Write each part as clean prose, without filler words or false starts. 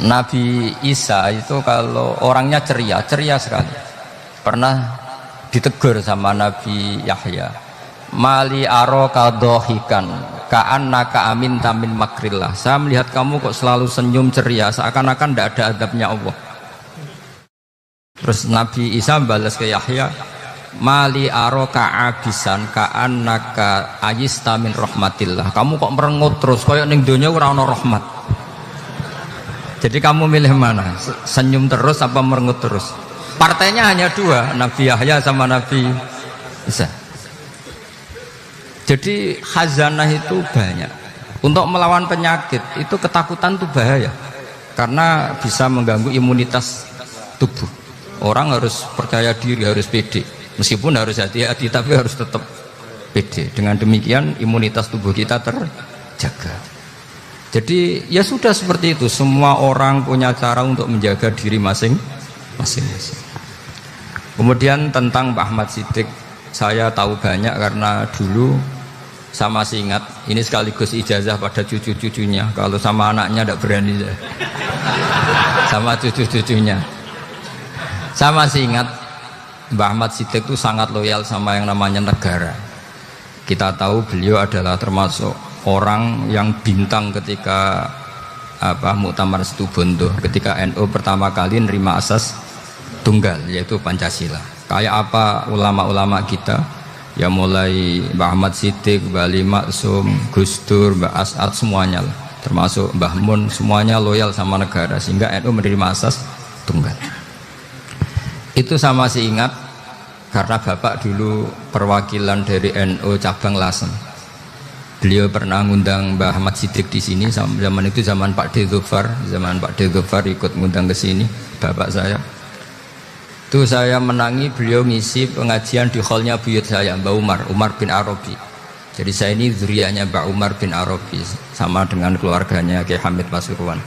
Nabi Isa itu kalau orangnya ceria sekali. Pernah ditegur sama Nabi Yahya, mali aro kadohikan ka'annaka aminta min makrillah. Saya melihat kamu kok selalu senyum ceria, seakan-akan tidak ada adabnya Allah. Terus Nabi Isa balas ke Yahya, mali aro ka'abisan ka'annaka ayista min rahmatillah. Kamu kok merengut terus, kayak ning donya ora ana rahmat. Jadi kamu milih mana? Senyum terus apa merengut terus? Partainya hanya dua, Nabi Yahya sama Nabi Isa. Jadi khazanah itu banyak. Untuk melawan penyakit itu ketakutan itu bahaya, karena bisa mengganggu imunitas tubuh. Orang harus percaya diri, harus pede. Meskipun harus hati-hati, tapi harus tetap pede. Dengan demikian imunitas tubuh kita terjaga. Jadi ya sudah seperti itu. Semua orang punya cara untuk menjaga diri masing-masing. Kemudian tentang Pak Ahmad Siddiq, saya tahu banyak karena dulu saya masih ingat. Ini sekaligus ijazah pada cucu-cucunya. Kalau sama anaknya tidak berani saya. Sama cucu-cucunya. Saya masih ingat Mbah Ahmad Siddiq itu sangat loyal sama yang namanya negara. Kita tahu beliau adalah termasuk orang yang bintang ketika Muktamar Situbondo, ketika NU pertama kali nerima asas tunggal, yaitu Pancasila. Kayak apa ulama-ulama kita, ya mulai Mbah Ahmad Siddiq, Mbah Ali Maksum, Gus Dur, Mbah As'ad, semuanya lah, termasuk Mbah Mun, semuanya loyal sama negara, sehingga NU menerima asas tunggal. Itu saya masih ingat karena bapak dulu perwakilan dari NU cabang Lasem. Beliau pernah ngundang Mbah Ahmad Siddiq di sini. Zaman itu zaman Pak D. Dzufar, ikut ngundang ke sini bapak saya. Itu saya menangi beliau ngisi pengajian di hallnya buyut saya, Mbah Umar bin Arabi. Jadi saya ini zuriyahnya Mbah Umar bin Arabi, sama dengan keluarganya Kiai Hamid Pasuruan.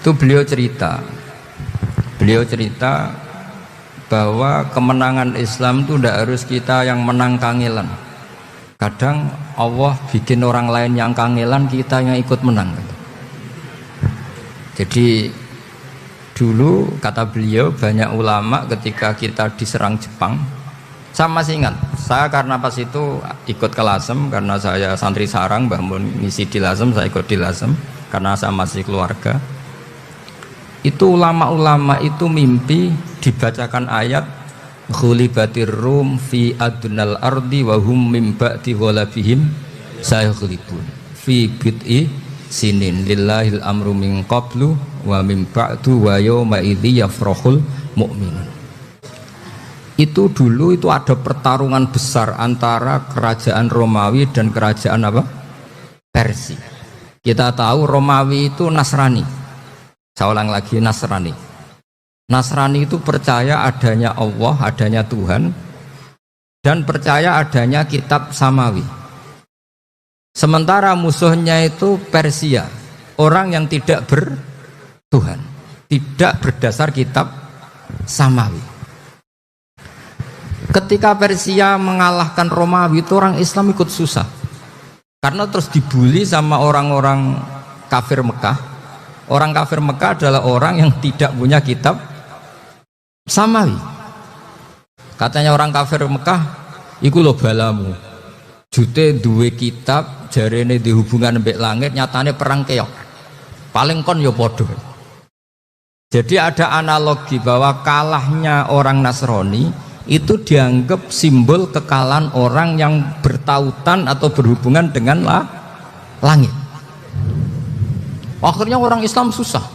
Itu beliau cerita bahwa kemenangan Islam itu tidak harus kita yang menang kangelan. Kadang Allah bikin orang lain yang kangelan, kita yang ikut menang. Jadi dulu kata beliau, banyak ulama ketika kita diserang Jepang, saya masih ingat, saya karena pas itu ikut ke Lasem, karena saya santri sarang, bangun ngisi di Lasem, saya ikut di Lasem karena saya masih keluarga. Itu ulama-ulama itu mimpi dibacakan ayat ghulibatir rum fi adnal ardi wa hum min ba'di ghalabihim sayaghlibun fi bid'i sinin lillahil amru min qablu wa min ba'du wa yawma idzi yafrahul mu'minun. Itu dulu itu ada pertarungan besar antara kerajaan Romawi dan kerajaan Persia. Kita tahu Romawi itu Nasrani. Saya ulang lagi, Nasrani itu percaya adanya Allah, adanya Tuhan, dan percaya adanya kitab samawi. Sementara musuhnya itu Persia, orang yang tidak bertuhan, tidak berdasar kitab samawi. Ketika Persia mengalahkan Romawi, itu orang Islam ikut susah, karena terus dibully sama orang-orang kafir Mekah. Orang kafir Mekah adalah orang yang tidak punya kitab samawi. Katanya orang kafir Mekah, iku lho balamu. Jute duwe kitab, jarene di hubungan mbek langit, nyatane perang keok. Paling kon yo podo. Jadi ada analogi bahwa kalahnya orang Nasrani itu dianggap simbol kekalahan orang yang bertautan atau berhubungan dengan langit. Akhirnya orang Islam susah.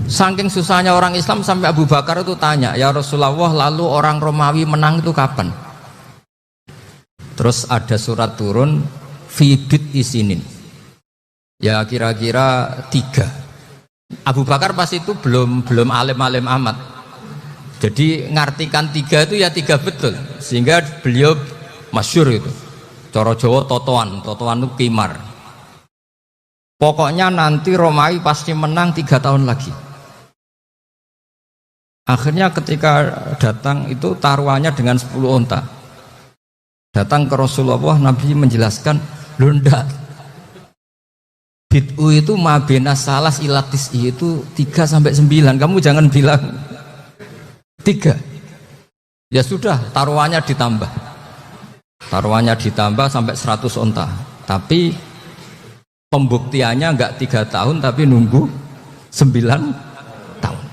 Saking susahnya orang Islam sampai Abu Bakar itu tanya, ya Rasulullah, lalu orang Romawi menang itu kapan? Terus ada surat turun fi bid'i sinin. Ya kira-kira 3. Abu Bakar pas itu belum alim-alim amat. Jadi ngartikan 3 itu ya 3 betul. Sehingga beliau masyhur itu. Cara Jawa totoan itu kimar. Pokoknya nanti Romawi pasti menang 3 tahun lagi. Akhirnya ketika datang itu taruhannya dengan 10 onta. Datang ke Rasulullah, Nabi menjelaskan, "Loh ndak. Bid'u itu mabena salas ilatis itu 3 sampai 9. Kamu jangan bilang 3. Ya sudah, taruhannya ditambah. Taruhannya ditambah sampai 100 onta. Tapi pembuktiannya enggak 3 tahun tapi nunggu 9 tahun.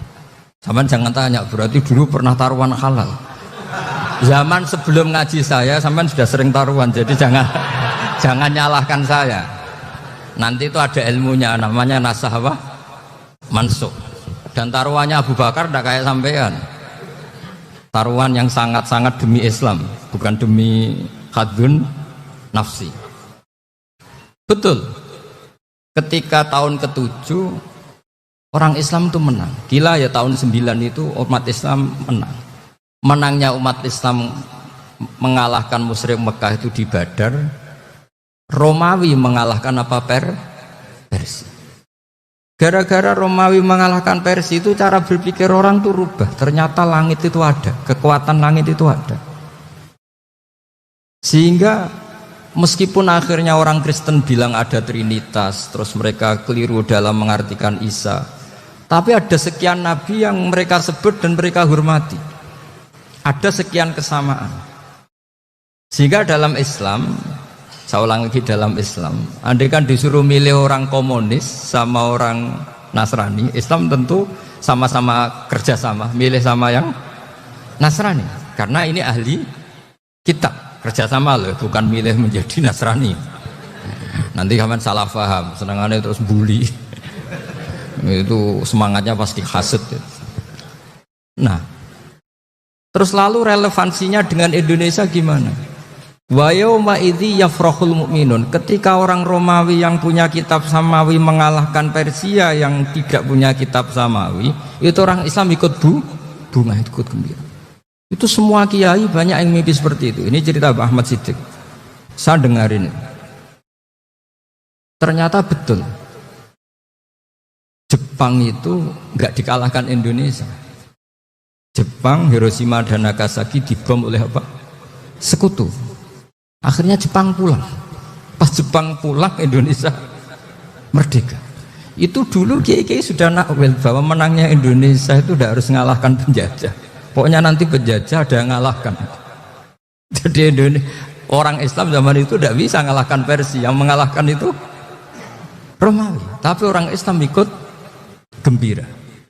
Sampean jangan tanya, berarti dulu pernah taruhan halal. Zaman sebelum ngaji saya, sampean sudah sering taruhan, jadi jangan nyalahkan saya. Nanti itu ada ilmunya, namanya nasah apa? Mansukh. Dan taruhannya Abu Bakar tidak kayak sampean. Taruhan yang sangat-sangat demi Islam, bukan demi hadun nafsi. Betul. Ketika tahun ke-7 orang Islam itu menang. Gila ya, tahun 9 itu umat Islam menang. Menangnya umat Islam mengalahkan musyrik Mekah itu di Badar. Romawi mengalahkan apa? Persia. Gara-gara Romawi mengalahkan Persia itu cara berpikir orang tuh rubah. Ternyata langit itu ada, kekuatan langit itu ada. Sehingga meskipun akhirnya orang Kristen bilang ada Trinitas, terus mereka keliru dalam mengartikan Isa, tapi ada sekian nabi yang mereka sebut dan mereka hormati. Ada sekian kesamaan. Sehingga dalam Islam, saya ulang lagi, dalam Islam, andai kan disuruh milih orang komunis sama orang Nasrani, Islam tentu sama-sama kerjasama, milih sama yang Nasrani, karena ini ahli kitab, kerjasama loh, bukan milih menjadi Nasrani. Nanti kapan salah paham, senangannya terus bully, itu semangatnya pasti hasad. Nah, terus lalu relevansinya dengan Indonesia gimana? Wa yauma idzi yafrahul mu'minun, ketika orang Romawi yang punya kitab samawi mengalahkan Persia yang tidak punya kitab samawi, itu orang Islam ikut bunga, ikut gembira. Itu semua kiai banyak yang mimpi seperti itu. Ini cerita Pak Ahmad Siddiq, saya dengarin. Ternyata betul, Jepang itu nggak dikalahkan Indonesia. Jepang, Hiroshima dan Nagasaki dibom oleh apa? Sekutu. Akhirnya Jepang pulang. Pas Jepang pulang, Indonesia merdeka. Itu dulu kiai-kiai sudah nakwil bahwa menangnya Indonesia itu tidak harus mengalahkan penjajah. Pokoknya nanti penjajah ada yang mengalahkan. Jadi orang Islam zaman itu tidak bisa mengalahkan Persia. Yang mengalahkan itu Romawi. Tapi orang Islam ikut gembira.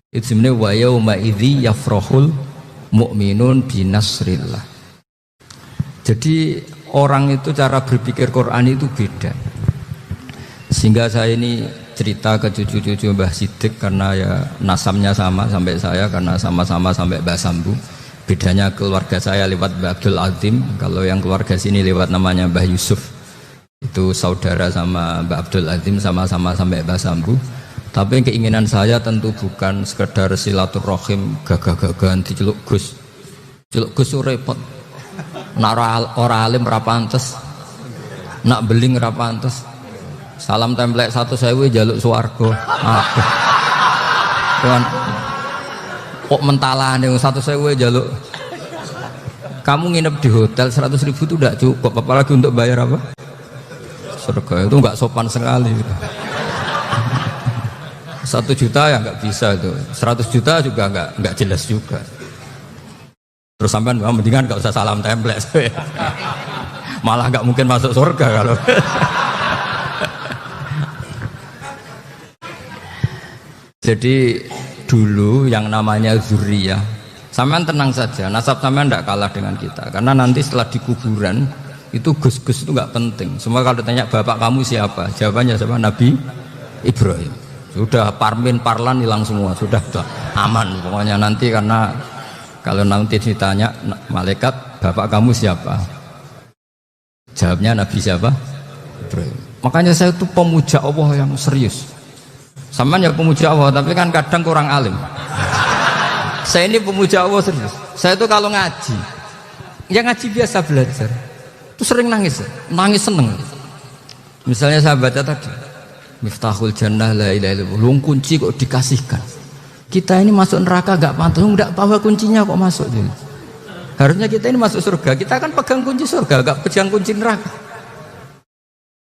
Itu sebenarnya wa yauma idzi yafrahul mu'minun binasrillah. Jadi orang itu cara berpikir Quran itu beda. Sehingga saya ini cerita ke cucu-cucu Mbah Siddiq karena ya nasabnya sama sampai saya, karena sama-sama sampai Mbah Sambu. Bedanya keluarga saya lewat Mbah Abdul Azim, kalau yang keluarga sini lewat namanya Mbah Yusuf. Itu saudara sama Mbah Abdul Azim, sama-sama sampai Mbah Sambu. Tapi keinginan saya tentu bukan sekedar silaturahim gagah-gagahan diceluk Gus. Celuk Gus repot. Nak ora alim ra pantes, nak beling ra pantes. Salam templek 1.000 jaluk swarga. Aduh. Tuhan. Kok mentalane 1.000 jaluk. Kamu nginep di hotel 100.000 itu tidak cukup, apalagi untuk bayar apa? Surga. Itu enggak sopan sekali. 1 juta ya enggak bisa itu. 100 juta juga enggak jelas juga. Terus sampean mendingan gak usah salam templek, malah gak mungkin masuk surga kalau. Jadi dulu yang namanya zuriyah, sampean tenang saja, nasab sampean tidak kalah dengan kita, karena nanti setelah di kuburan itu gus-gus itu gak penting. Semua kalau ditanya bapak kamu siapa, jawabannya siapa? Nabi Ibrahim. Sudah Parmin Parlan hilang semua, sudah aman pokoknya nanti. Karena kalau nanti ditanya malaikat, bapak kamu siapa? Jawabnya Nabi siapa? Ibrahim. Makanya saya itu pemuja Allah yang serius. Sama ya pemuja Allah, tapi kan kadang kurang alim. Saya ini pemuja Allah serius. Saya itu kalau ngaji, ya ngaji biasa belajar, itu sering nangis seneng. Misalnya saya baca tadi, Miftahul Jannah la ilaha illallah, kunci kok dikasihkan. Kita ini masuk neraka gak pantas, enggak bawa kuncinya kok masuk. Harusnya kita ini masuk surga, kita kan pegang kunci surga, gak pegang kunci neraka.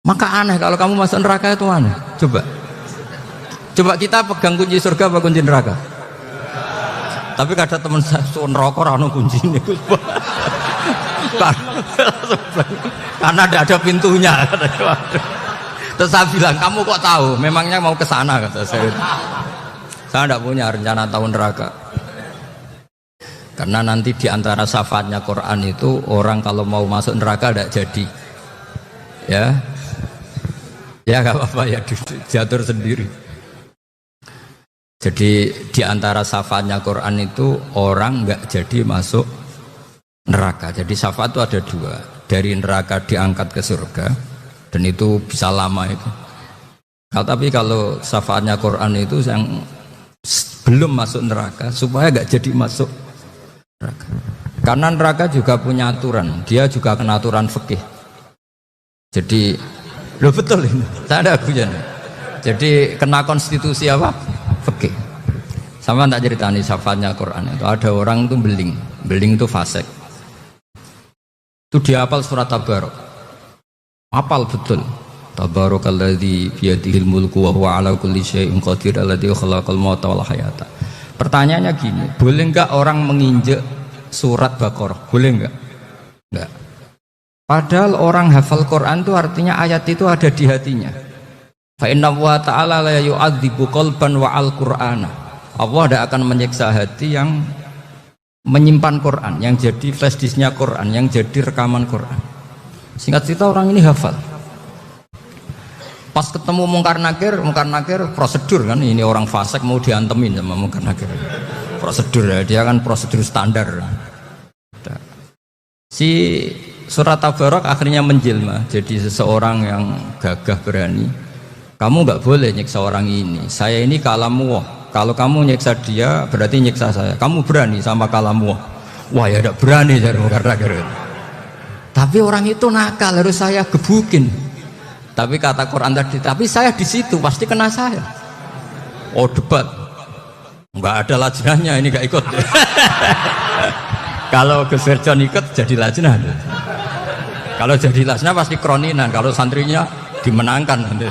Maka aneh kalau kamu masuk neraka itu aneh. Coba kita pegang kunci surga apa kunci neraka? Tapi kadang teman saya neraka ora ono kuncine. Karena tidak ada pintunya. Terus saya bilang, kamu kok tahu? Memangnya mau ke sana, kata saya. Saya tidak punya rencana tahu neraka. Karena nanti di antara syafaatnya Quran itu orang kalau mau masuk neraka tidak jadi. Ya nggak apa-apa ya, diatur sendiri. Jadi di antara syafaatnya Quran itu orang nggak jadi masuk neraka. Jadi syafaat itu ada dua, dari neraka diangkat ke surga, dan itu bisa lama itu. Tapi kalau syafaatnya Quran itu yang belum masuk neraka supaya nggak jadi masuk neraka. Karena neraka juga punya aturan, dia juga kena aturan fikih. Jadi lo betul ini, saya ada hujan. Jadi kena konstitusi apa? Fikih. Sama tak ceritani syafaatnya Quran itu ada orang itu beling itu fasik. Itu dia hafal surat Tabarok, hafal betul. Tabarakalladzi biyadihil mulku wa huwa ala kulli syai'in qadir alladzi khalaqal mauta wal hayata. Pertanyaannya gini, boleh enggak orang menginjek surat Baqarah? Boleh enggak? Enggak. Padahal orang hafal Quran itu artinya ayat itu ada di hatinya. Fa inna wa ta'ala la yu'adzibu qalban wa al-Qur'ana. Allah tidak akan menyiksa hati yang menyimpan Quran, yang jadi flash disknya Quran, yang jadi rekaman Quran. Singkat cerita orang ini hafal. Pas ketemu Mungkar Nakir prosedur kan, ini orang fasik mau diantemin sama Mungkar Nakir. Prosedur ya, dia kan prosedur standar. Si surat Tabarok akhirnya menjelma jadi seseorang yang gagah berani. Kamu nggak boleh nyiksa orang ini. Saya ini kalamu. Kalau kamu nyiksa dia berarti nyiksa saya. Kamu berani sama kalamu. Wah ya tidak berani dari Mungkar Nakir. Tapi orang itu nakal, harus saya gebukin. Tapi kata Quran tadi, tapi saya di situ pasti kena saya. Oh debat, nggak ada lajnahnya, ini nggak ikut. Kalau Gus Wirjon ikut jadi lajnah. Kalau jadi lajnah pasti kroninan. Kalau santrinya dimenangkan nanti.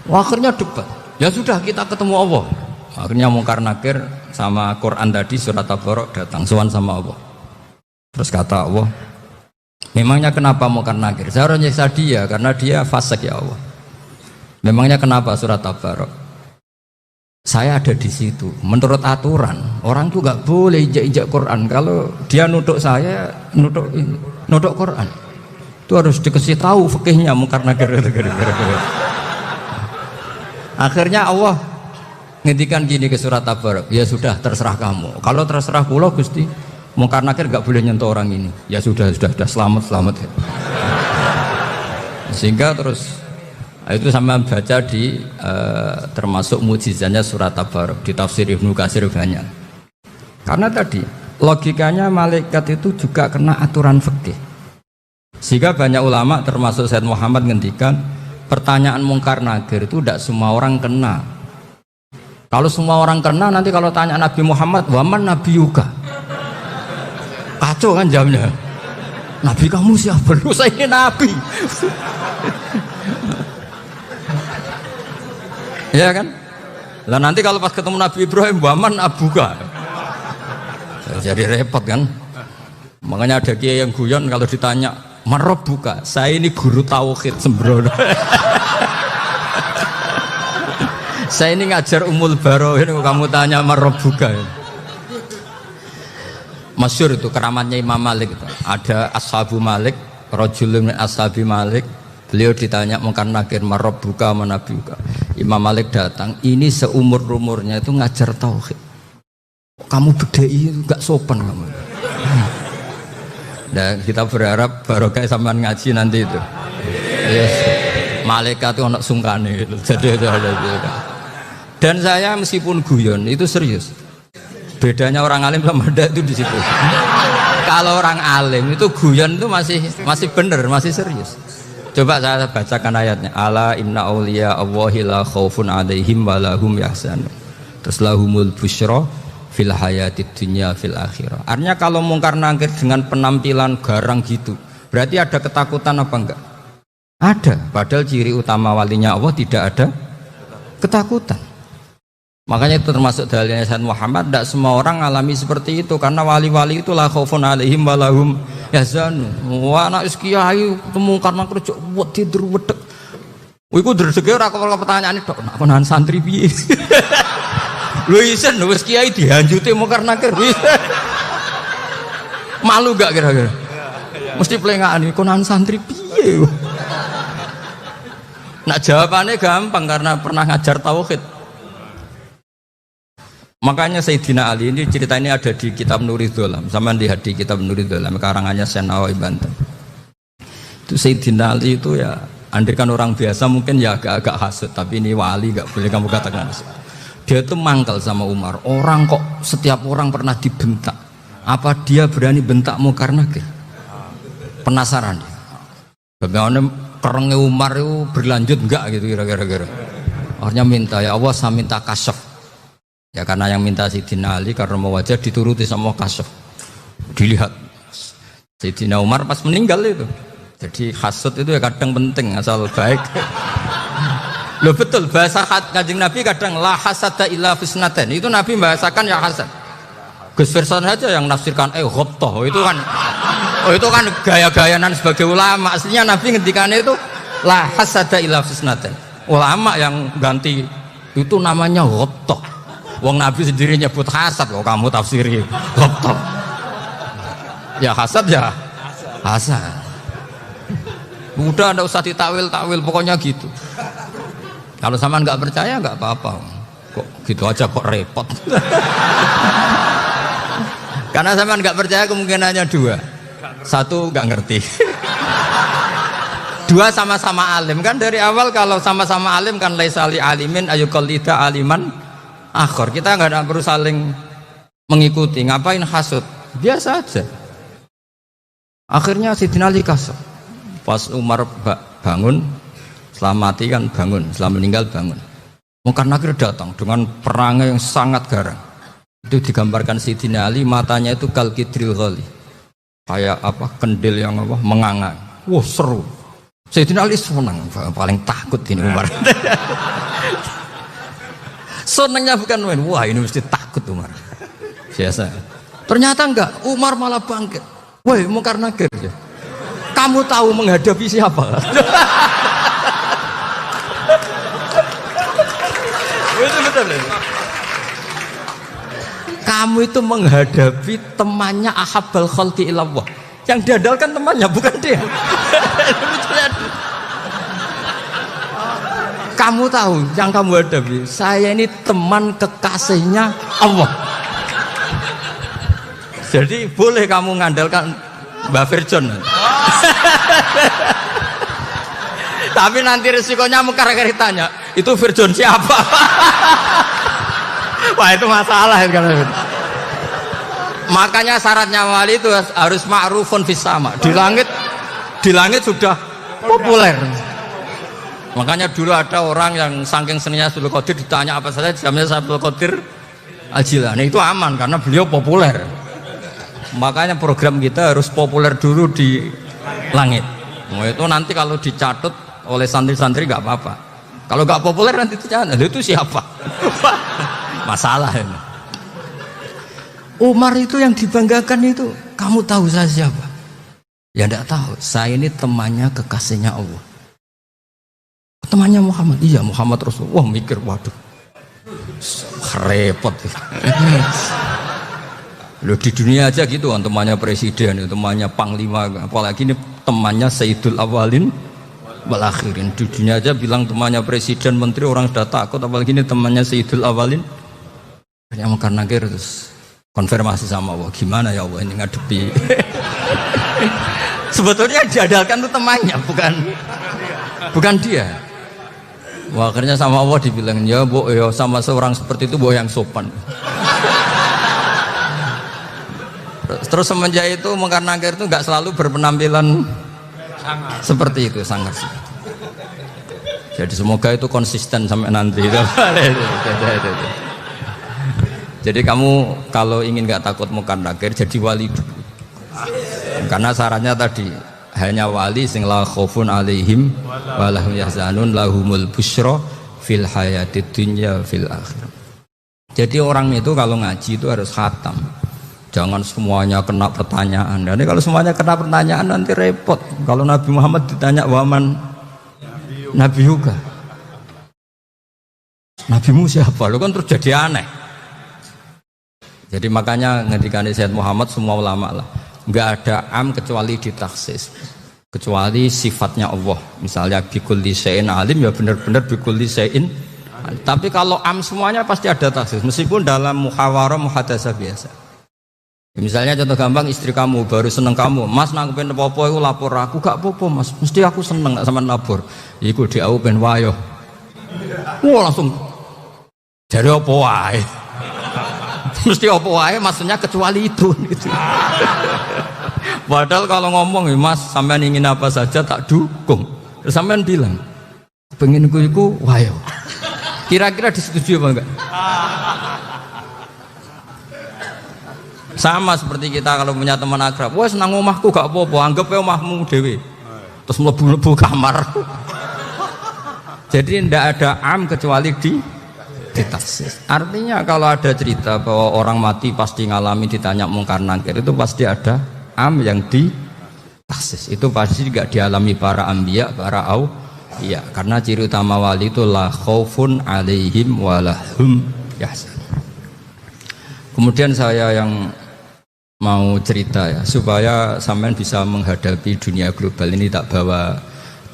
Akhirnya debat. Ya sudah kita ketemu Allah. Akhirnya Mungkar Nakir sama Quran tadi surat Tabarok datang sowan sama Allah. Terus kata Allah, memangnya kenapa Mungkar Nakir? Saya harus nyiksa dia karena dia fasik ya Allah. Memangnya kenapa surat Tabarok? Saya ada di situ. Menurut aturan orang tuh nggak boleh injak-injak Quran. Kalau dia nutuk saya, nutuk Quran, itu harus dikasih tahu fikihnya Mungkar Nakir. Akhirnya Allah ngendikan gini ke surat Tabarok, ya sudah terserah kamu. Kalau terserah kula Gusti, Mungkar Nakir nggak boleh nyentuh orang ini. Ya sudah selamat. Sehingga terus itu sama baca di termasuk mujizatnya surat Tabarok di tafsir Ibnu Katsir banyak. Karena tadi logikanya malaikat itu juga kena aturan fikih. Sehingga banyak ulama termasuk Said Muhammad ngendikan pertanyaan Mungkar Nakir itu tidak semua orang kena. Kalau semua orang kena nanti kalau tanya Nabi Muhammad, waman Nabi Yuka. Kacau kan jamnya. Nabi kamu siapa? Lu saya ini Nabi. Ya kan? Lah nanti kalau pas ketemu Nabi Ibrahim, waman Abuka. Jadi repot kan? Makanya ada kiai yang guyon kalau ditanya, "Marob buka, saya ini guru tauhid sembrono." Saya ini ngajar Ummul Barohin, kamu tanya Marob buka. Masyhur itu keramatnya Imam Malik itu. Ada Ashabu Malik, rajulun min ashabi Malik. Beliau ditanya Mungkar Nakir, Marob buka mana buka. Imam Malik datang, ini seumur-umurnya itu ngajar tauhid. Kamu bedai itu gak sopan kamu. Dan kita berharap barokah sampean ngaji nanti itu. Yes. Malaikat itu anak sungkane itu. Jadi ada. Dan saya meskipun guyon itu serius. Bedanya orang alim sama ndak itu di situ. Kalau orang alim itu guyon itu masih benar, masih serius. Coba saya bacakan ayatnya. Ala inna auliya Allahi la khaufun alaihim wa lahum yahzanun. Terus lahumul busyra fil hayatid dunya fil akhirah. Artinya kalau Mungkar Nakir dengan penampilan garang gitu, berarti ada ketakutan apa enggak? Ada, padahal ciri utama walinya Allah tidak ada ketakutan. Makanya itu termasuk dalilnya Sayyid Muhammad, tidak semua orang alami seperti itu, karena wali-wali itu la khaufun alaihim wa lahum yahzanun. Wah, anak kiai temu karena kerja wedi wedeg. Iku dredege ora kok pertanyaan tok, nak konan santri piye? Lho isen wis kiai dihanjuti mungkar nakir. Malu gak kira-kira? Mesti pelengahan iki konan santri piye? Nak jawabannya gampang karena pernah ngajar tauhid. Makanya Sayyidina Ali ini cerita ini ada di kitab Nuri Dholam. Sama lihat di kitab Nuri Dholam karangannya Syekh Nawawi Banten. Itu Sayyidina Ali itu ya, andaikan orang biasa mungkin ya agak-agak hasut, tapi ini wali gak boleh kamu katakan hasut. Dia itu mangkal sama Umar. Orang kok setiap orang pernah dibentak. Apa dia berani bentakmu karena penasaran dia. Bagaimana kerengnya Umar itu berlanjut enggak gitu kira-kira. Akhirnya minta, ya Allah saya minta kasyaf. Ya karena yang minta Sayyidina Ali karena mau wajah dituruti sama kasyaf. Dilihat Sayyidina Umar pas meninggal itu. Jadi hasud itu ya kadang penting asal baik. Loh betul, bahasa Kanjeng Nabi kadang la hasada illa fisnaten. Itu Nabi membahasakan ya hasad. Gus Verson saja yang nafsirkan ghobtoh itu kan. Oh itu kan gaya-gayanan sebagai ulama. Aslinya Nabi ngendikannya itu la hasada illa fisnaten. Ulama yang ganti itu namanya ghobtoh. Wong Nabi sendiri nyebut hasad kok kamu tafsiri ghobtoh. Ya hasad ya hasad. Udah anda usah ditakwil-takwil pokoknya gitu. Kalau sama nggak percaya nggak apa-apa. Kok gitu aja kok repot. Karena sama nggak percaya kemungkinannya dua. Satu nggak ngerti. Dua sama-sama alim kan dari awal. Kalau sama-sama alim kan laisali alimin ayuqallida aliman akhor. Kita nggak perlu saling mengikuti. Ngapain hasud? Biasa aja. Akhirnya Sayyidina Ali kasar. Pas Umar bangun, setelah mati kan bangun, setelah meninggal bangun. Mungkar Nakir datang dengan perangai yang sangat garang. Itu digambarkan Sayyidina Ali, matanya itu kalkidril ghali, kayak apa kendil yang apa mengangang. Wah seru. Sayyidina Ali senang, paling takut ini Umar. Senangnya bukan main, wah ini mesti takut Umar. Biasa. Ternyata enggak, Umar malah bangkit. Woi Mungkar Nakir, kamu tahu menghadapi siapa? Itu betul. Kamu itu menghadapi temannya ahabbal khalqi ilallah. Yang diandalkan temannya bukan dia. Kamu tahu yang kamu hadapi, saya ini teman kekasihnya Allah. Jadi boleh kamu mengandalkan Mbak Virjon. Tapi nanti resikonya Mungkar Nakir tanya, itu Virjon siapa? Wah itu masalah kan. Makanya syaratnya wali itu harus ma'rufun fis sama. Di langit sudah populer. Makanya dulu ada orang yang saking seninya Abdul Qadir ditanya apa saja jamnya Abdul Qadir Al-Jilani itu aman karena beliau populer. Makanya program kita harus populer dulu di langit. Nah, itu nanti kalau dicatut oleh santri-santri nggak apa-apa. Kalau nggak populer nanti dicatat, itu siapa? Masalah ini. Umar itu yang dibanggakan itu, kamu tahu saya siapa? Ya enggak tahu. Saya ini temannya kekasihnya Allah. Temannya Muhammad. Iya Muhammad Rasulullah. Wah mikir, waduh, repot. Loh di dunia aja gitu kan, temannya presiden, temannya panglima, apalagi ini temannya Sayyidul Awalin wal Akhirin. Di dunia aja bilang temannya presiden, menteri, orang sudah takut, apalagi ini temannya Sayyidul Awalin. Yang Mungkar Nakir terus konfirmasi sama Allah, gimana ya Allah ini ngadepi. Sebetulnya diandalkan itu temannya, bukan dia. Wah, akhirnya sama Allah dibilang, ya bu, ya sama seorang seperti itu bu yang sopan. Terus semenjak itu Mungkar Nakir itu nggak selalu berpenampilan seperti itu, sangat. Jadi semoga itu konsisten sampai nanti. Jadi kamu kalau ingin nggak takut Mungkar Nakir jadi wali dulu. Karena sarannya tadi hanya wali sing la khaufun alaihim walahum yahzanun lahumul busyra fil hayatid dunya fil akhirah. Jadi orang itu kalau ngaji itu harus khatam. Jangan semuanya kena pertanyaan. Dan kalau semuanya kena pertanyaan nanti repot. Kalau Nabi Muhammad ditanya waman Nabi juga. Nabimu siapa? Lu kan terus jadi aneh. Jadi makanya ngendikane Sayyid Muhammad semua ulama lah, enggak ada am kecuali ditaksis. Kecuali sifatnya Allah. Misalnya bikulli syai'in alim ya benar-benar bikulli syai'in. Tapi kalau am semuanya pasti ada taksis meskipun dalam muhawarah muhadasah biasa. Misalnya contoh gampang, istri kamu baru seneng kamu, mas nak pengen apa-apa aku lapor aku gak apa-apa mas, mesti aku seneng gak sama lapor. Iku di aku pengen wayo. Wah langsung jadi apa wae. Mesti apa wae maksudnya kecuali itu gitu. Padahal kalau ngomong mas sampean ingin apa saja tak dukung. Terus sampean bilang pengen iku wayo. Kira-kira disetujui apa enggak? Sama seperti kita kalau punya teman akrab, wes nang omahku gak apa-apa, anggap ya omahmu dewe. Terus mlebu-mlebu kamar. Jadi tidak ada am kecuali ditaksis. Artinya kalau ada cerita bahwa orang mati pasti ngalami ditanya mungkar nakir, itu pasti ada am yang ditaksis. Itu pasti juga dialami para anbiya, para auliya. Karena ciri utama wali itu la khaufun alaihim walahum yahzanun. Kemudian saya yang mau cerita ya supaya sampean bisa menghadapi dunia global ini, tak bawa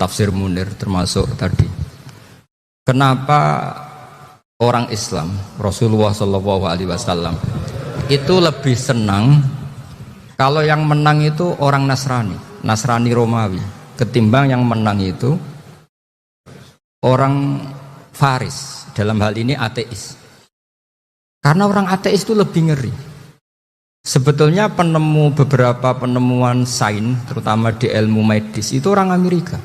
tafsir Munir termasuk tadi. Kenapa orang Islam Rasulullah SAW itu lebih senang kalau yang menang itu orang Nasrani Romawi ketimbang yang menang itu orang Faris, dalam hal ini ateis. Karena orang ateis itu lebih ngeri. Sebetulnya beberapa penemuan sains, terutama di ilmu medis, itu orang Amerika.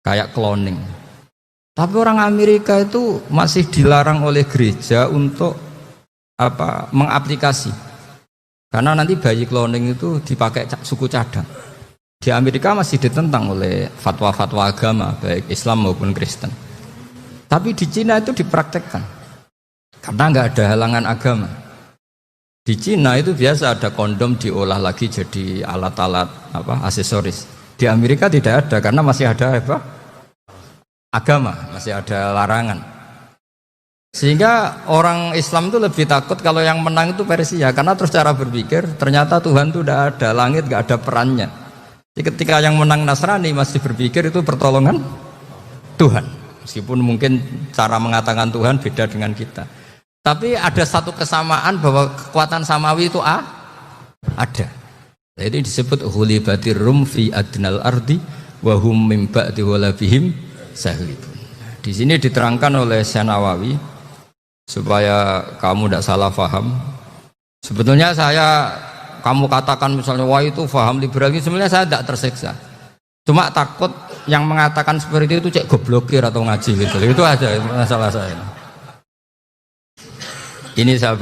Kayak cloning. Tapi orang Amerika itu masih dilarang oleh gereja untuk mengaplikasi. Karena nanti bayi cloning itu dipakai suku cadang. Di Amerika masih ditentang oleh fatwa-fatwa agama, baik Islam maupun Kristen. Tapi di Cina itu dipraktekkan. Karena nggak ada halangan agama. Di Cina itu biasa ada kondom diolah lagi jadi alat-alat aksesoris. Di Amerika tidak ada karena masih ada agama, masih ada larangan. Sehingga orang Islam itu lebih takut kalau yang menang itu Persia, karena terus cara berpikir ternyata Tuhan itu tidak ada, langit nggak ada perannya. Jadi ketika yang menang Nasrani masih berpikir itu pertolongan Tuhan, meskipun mungkin cara mengatakan Tuhan beda dengan kita. Tapi ada satu kesamaan bahwa kekuatan samawi itu ada. Jadi disebut hulibatir rum fi adnal ardi wa hum min ba'di walabihim sahibun. Di sini diterangkan oleh Syekh Nawawi supaya kamu tidak salah paham. Sebetulnya kamu katakan misalnya wah itu paham liberal, sebenarnya saya tidak tersiksa. Cuma takut yang mengatakan seperti itu cek goblokir atau ngaji gitu. Itu aja masalah saya. Ini saya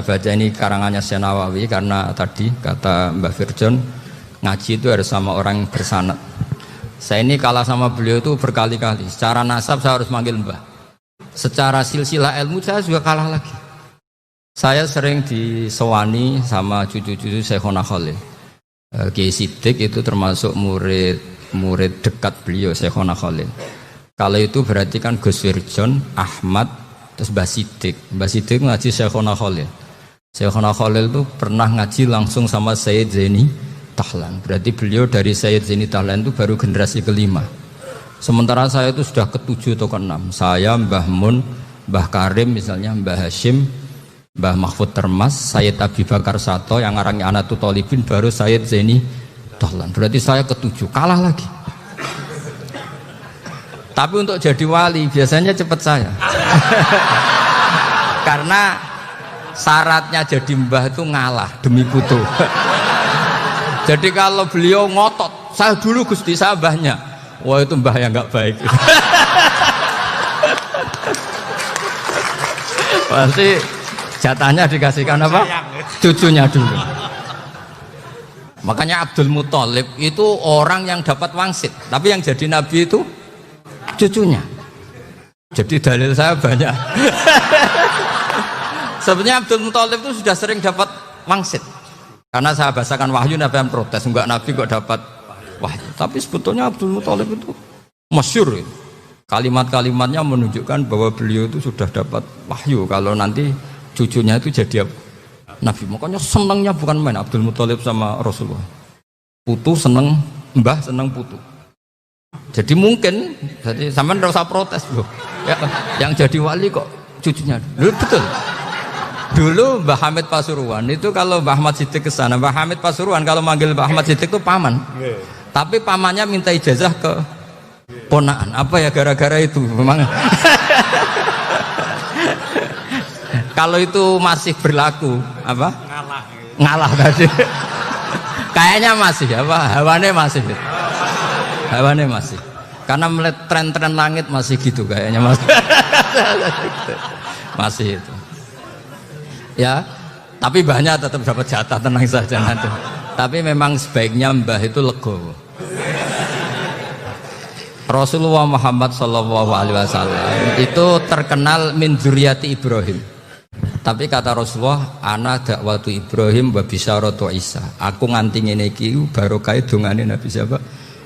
baca ini karangannya Syekh Nawawi karena tadi kata Mbak Firjon ngaji itu harus sama orang yang bersanad. Saya ini kalah sama beliau itu berkali-kali. Secara nasab saya harus manggil Mbah. Secara silsilah ilmu saya juga kalah lagi. Saya sering disewani sama cucu-cucu Syekhona Khalil. Kiai Siddiq itu termasuk murid dekat beliau Syekhona Khalil. Kalau itu berarti kan Gus Firjon, Ahmad, terus Mbah Siddiq. Mbah Siddiq ngaji Syekhona Khalil. Syekhona Khalil itu pernah ngaji langsung sama Sayyid Zaini Tahlan. Berarti beliau dari Sayyid Zaini Tahlan itu baru generasi kelima. Sementara saya itu sudah ke-7 atau ke-6. Saya, Mbah Mun, Mbah Karim misalnya, Mbah Hashim, Mbah Mahfud Termas, Sayyid Abi Bakar Sato, yang arangnya Anatul Tolibin, baru Sayyid Zaini Tahlan. Berarti saya ke-7, kalah lagi. Tapi untuk jadi wali biasanya cepat saya. Karena syaratnya jadi mbah itu ngalah demi putu. Jadi kalau beliau ngotot, saya dulu Gusti, saya mbahnya. Wah itu mbah yang nggak baik. Pasti jatahnya dikasihkan apa? Cucunya dulu. Makanya Abdul Muthalib itu orang yang dapat wangsit, tapi yang jadi nabi itu cucunya. Jadi dalil saya banyak. Sebenarnya Abdul Muthalib itu sudah sering dapat wangsit. Karena saya bahasakan wahyu, Nabi yang protes, enggak nabi kok dapat wahyu. Tapi sebetulnya Abdul Muthalib itu masyhur. Kalimat-kalimatnya menunjukkan bahwa beliau itu sudah dapat wahyu kalau nanti cucunya itu jadi nabi. Makanya senangnya bukan main Abdul Muthalib sama Rasulullah. Putu seneng mbah, seneng putu. Jadi mungkin, jadi sampean enggak usah protes loh. Ya, yang jadi wali kok cucunya. Loh, betul. Dulu Mbah Hamid Pasuruan itu kalau Mbah Ahmad Siddiq ke sana, Mbah Hamid Pasuruan kalau manggil Mbah Ahmad Siddiq itu paman. Tapi pamannya minta ijazah ke ponaan. Apa ya gara-gara itu memang. Kalau itu masih berlaku apa? Ngalah tadi. Kayaknya masih apa? Hawane masih. Hawane masih. Karena melihat tren-tren langit masih gitu kayaknya masih. Masih itu. Ya, tapi mbahnya tetap dapat jatah, tenang saja nanti. Tapi memang sebaiknya mbah itu legowo. Rasulullah Muhammad SAW itu terkenal min dzurriyyati Ibrahim. Tapi kata Rasulullah, ana dakwatu Ibrahim wa bisyaratu Isa. Aku nganti ngene iki barokah dongane Nabi siapa?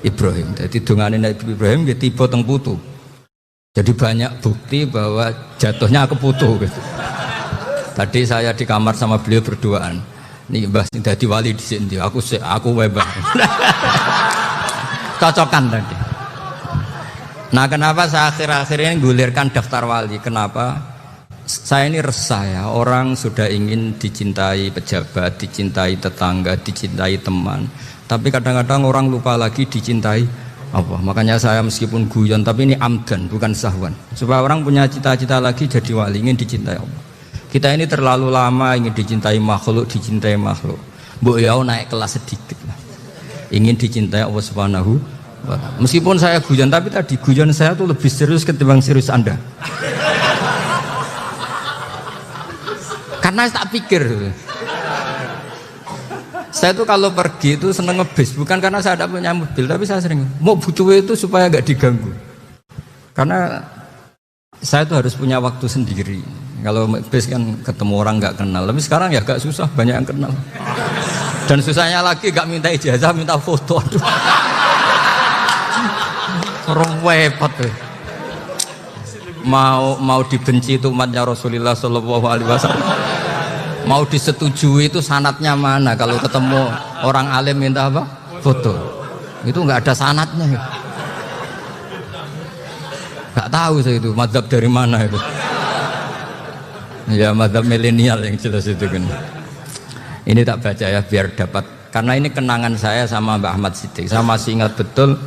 Ibrahim. Jadi dongane Nabi Ibrahim ya tiba teng putu. Jadi banyak bukti bahwa jatuhnya ke putu gitu. Tadi saya di kamar sama beliau berduaan. Nih Mbah sing dadi wali di sini. Aku Mbah. Cocokan tadi. Nah, kenapa saya akhir-akhir ini gulirkan daftar wali? Kenapa? Saya ini resah ya. Orang sudah ingin dicintai pejabat, dicintai tetangga, dicintai teman. Tapi kadang-kadang orang lupa lagi dicintai Allah. Makanya saya meskipun guyon, tapi ini amdan, bukan sahwan. Supaya orang punya cita-cita lagi jadi wali, ingin dicintai Allah. Kita ini terlalu lama ingin dicintai makhluk. Mbok ya naik kelas sedikit lah. Ingin dicintai Allah Subhanahu wa ta'ala. Meskipun saya guyon, tapi tadi guyon saya tuh lebih serius ketimbang serius Anda. Karena tak pikir. Saya tuh kalau pergi itu seneng ngebis, bukan karena saya tidak punya mobil, tapi saya sering mau butuh itu supaya nggak diganggu. Karena saya tuh harus punya waktu sendiri. Kalau bis kan ketemu orang nggak kenal, tapi sekarang ya agak susah, banyak yang kenal. Dan susahnya lagi nggak minta ijazah, minta foto. Aduh, orang repot tuh. Mau dibenci itu umatnya Rasulullah Shallallahu Alaihi Wasallam. Mau disetujui itu sanatnya mana? Kalau ketemu orang alim minta apa? Foto. Itu nggak ada sanatnya. Nggak tahu saya itu mazhab dari mana itu. Ya mazhab milenial yang jelas itu kan. Ini tak baca ya biar dapat, karena ini kenangan saya sama Mbak Ahmad Siddiq. Saya masih ingat betul